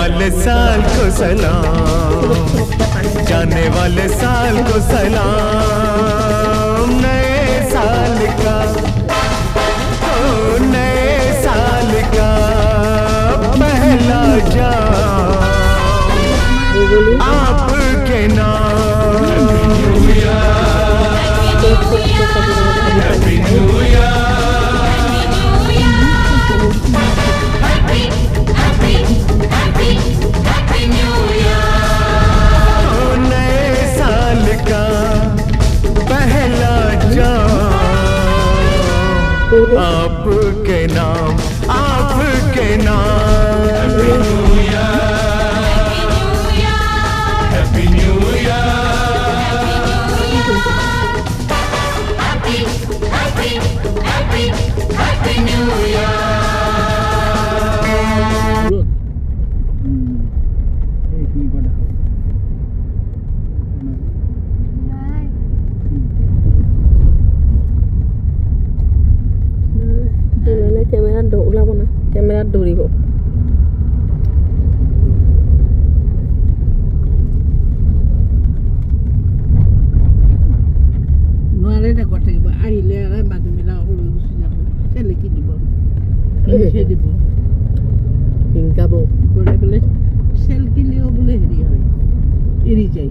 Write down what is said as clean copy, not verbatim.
वाले साल को सलाम, जाने वाले साल को सलाम। नए साल का, ओ नए साल का पहला जाम आपके नाम। हैप्पी न्यू ईयर, आपके नाम, आपके नाम। Happy new year, happy new happy new year. Camera ধরিব নোৱাৰে না কথা কিবা আহিলে আৰু মানুহবিলাক লৈ গুচি যাব চেলেকি দিব সে দিব হিংকাব বোলে বোলে চেলকি লিও বোলে হেৰি হয় এৰি যায়